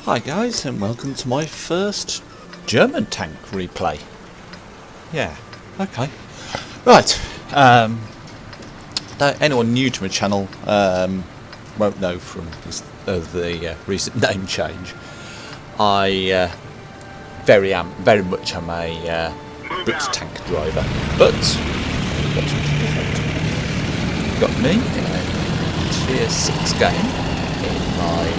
Hi guys, and welcome to my first German tank replay. Yeah, okay. Right, anyone new to my channel won't know from the recent name change. I very much am a British tank driver, but got me in a tier 6 game in my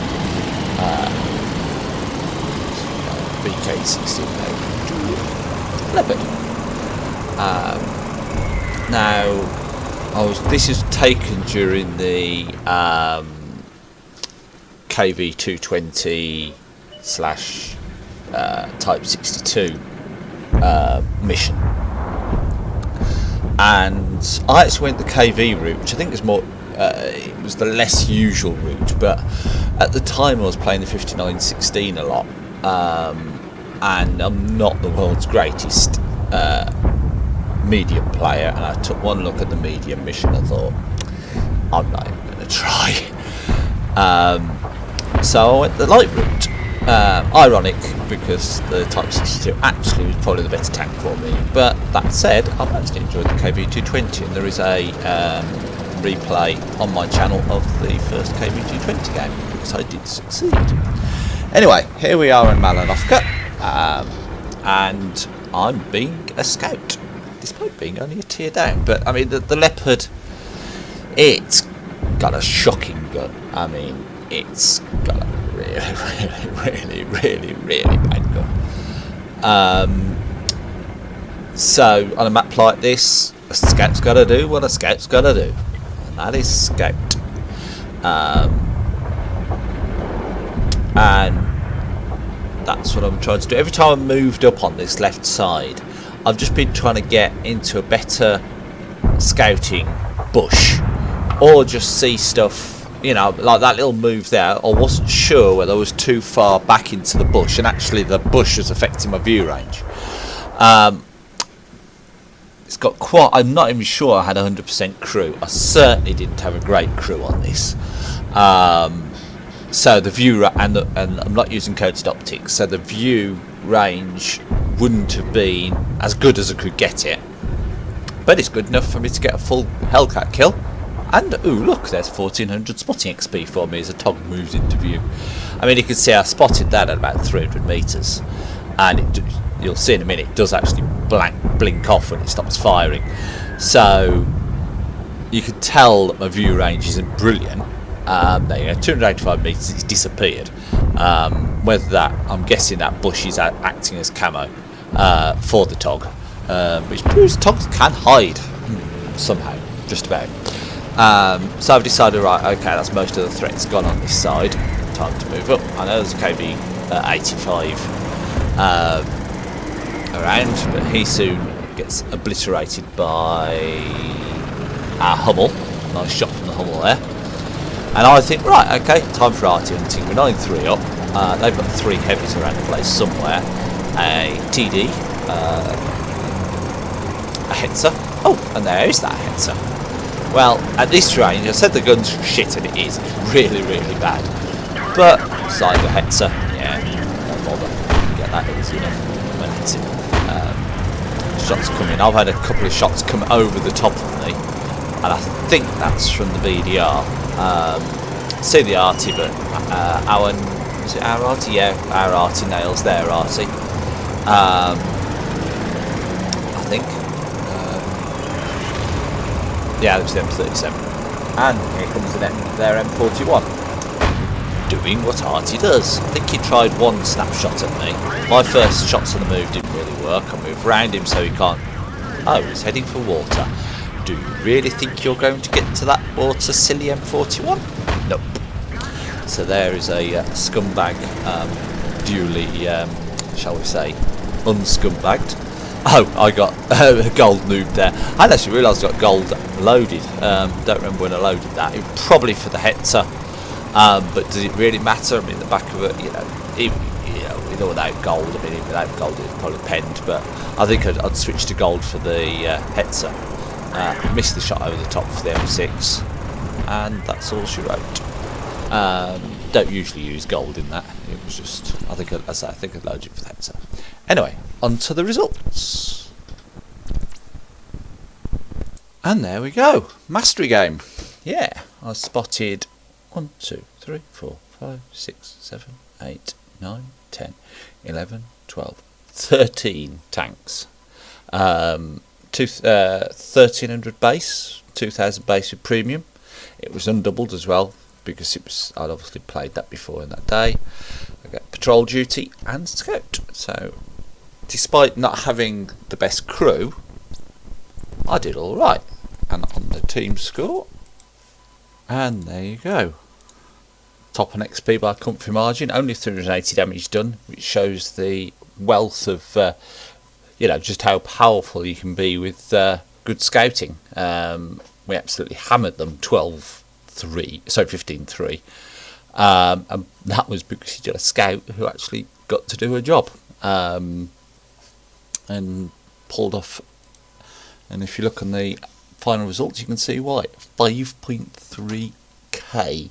VK16 Leopard. Now, this is taken during the KV220 / Type 62 mission, and I actually went the KV route, which I think is more. It was the less usual route, but at the time I was playing the 5916 a lot, and I'm not the world's greatest medium player, and I took one look at the medium mission and thought, I'm not even going to try. So I went the light route. Ironic, because the Type 62 actually was probably the better tank for me, but that said, I've actually enjoyed the KV220, and there is a replay on my channel of the first KV220 game, because I did succeed. Anyway, here we are in Malinovka, and I'm being a scout, despite being only a tier down. But I mean, the Leopard, it's got a shocking gun. I mean, it's got a really bad gun. So on a map like this, a scout's got to do what a scout's got to do, and that is scout. And that's what I'm trying to do. Every time I moved up on this left side, I've just been trying to get into a better scouting bush, or just see stuff, you know, like that little move there. I wasn't sure whether I was too far back into the bush, and actually the bush was affecting my view range. It's got quite, I'm not even sure I had 100% crew. I certainly didn't have a great crew on this. So the view, and I'm not using coated optics, so the view range wouldn't have been as good as I could get it, but it's good enough for me to get a full Hellcat kill. And ooh, look, there's 1400 spotting XP for me as a tog moves into view. I mean, you can see I spotted that at about 300 meters, and you'll see in a minute it does actually blink off when it stops firing. So you can tell that my view range isn't brilliant. There you go, 285 meters, it's disappeared. Whether that, I'm guessing that bush is acting as camo for the tog, which proves togs can hide somehow, just about. So I've decided, right, okay, that's most of the threats gone on this side. Time to move up. I know there's a KV 85 around, but he soon gets obliterated by our Hummel. Nice shot from the Hummel there. And I think, right, okay, time for arty hunting. We're 9-3 up. They've got 3 heavies around the place somewhere. A TD, a Hetzer. Oh, and there is that Hetzer. Well, at this range, I said the gun's shit, and it is. It's really bad. But, side of a Hetzer, yeah, no bother. You get that easy enough when it's in. Shots coming. I've had a couple of shots come over the top of me, and I think that's from the BDR. See the arty, but is it our arty? Yeah, our arty nails their arty. I think. Yeah, it was the M37. And here comes their M41. Doing what arty does. I think he tried one snapshot at me. My first shots on the move didn't really work. I moved round him so he can't. Oh, he's heading for water. Do you really think you're going to get to that water, silly M41? Nope. So there is a scumbag, duly, shall we say, unscumbagged. Oh, I got gold noob there. I actually realised I got gold loaded. Don't remember when I loaded that. It was probably for the Hetzer. But does it really matter? I mean, the back of it, you know, with or without gold. I mean, without gold, it probably penned. But I think I'd switch to gold for the Hetzer. Missed the shot over the top for the M6, and that's all she wrote. don't usually use gold in that. It was just, I think I loaded it for that. So anyway, on to the results. And there we go, mastery game. Yeah, I spotted 1, 2, 3, 4, 5, 6, 7, 8, 9, 10, 11, 12, 13 tanks. 1300 base, 2000 base with premium. It was undoubled as well because I'd obviously played that before in that day. I got patrol duty and scout. So despite not having the best crew, I did all right. And on the team score, and there you go. Top on XP by a comfy margin, only 380 damage done, which shows the wealth of just how powerful you can be with good scouting. We absolutely hammered them 15-3, and that was because you got a scout who actually got to do a job and pulled off. And if you look on the final results, you can see why. 5.3k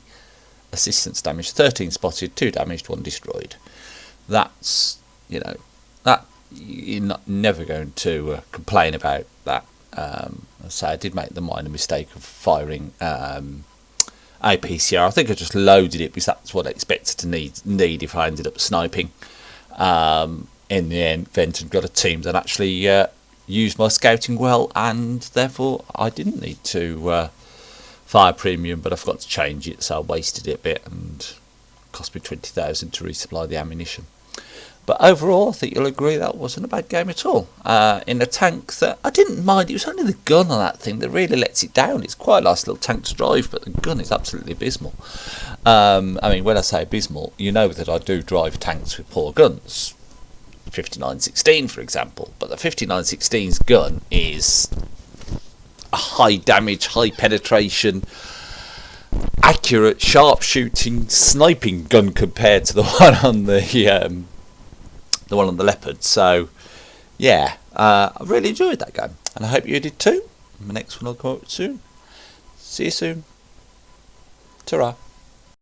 assistance damage, 13 spotted, 2 damaged, 1 destroyed. That's that you're never going to complain about that. So I did make the minor mistake of firing APCR. I think I just loaded it because that's what I expected to need if I ended up sniping. In the end, Venton got a team that actually used my scouting well, and therefore I didn't need to fire premium, but I forgot to change it, so I wasted it a bit and cost me 20,000 to resupply the ammunition. But overall, I think you'll agree that wasn't a bad game at all. In a tank that I didn't mind, it was only the gun on that thing that really lets it down. It's quite a nice little tank to drive, but the gun is absolutely abysmal. I mean, when I say abysmal, you know that I do drive tanks with poor guns. 5916, for example. But the 5916's gun is a high damage, high penetration, accurate, sharp shooting, sniping gun compared to the one on the Leopard. So yeah, I really enjoyed that game, and I hope you did too. The next one will come out soon. See you soon. Ta-ra.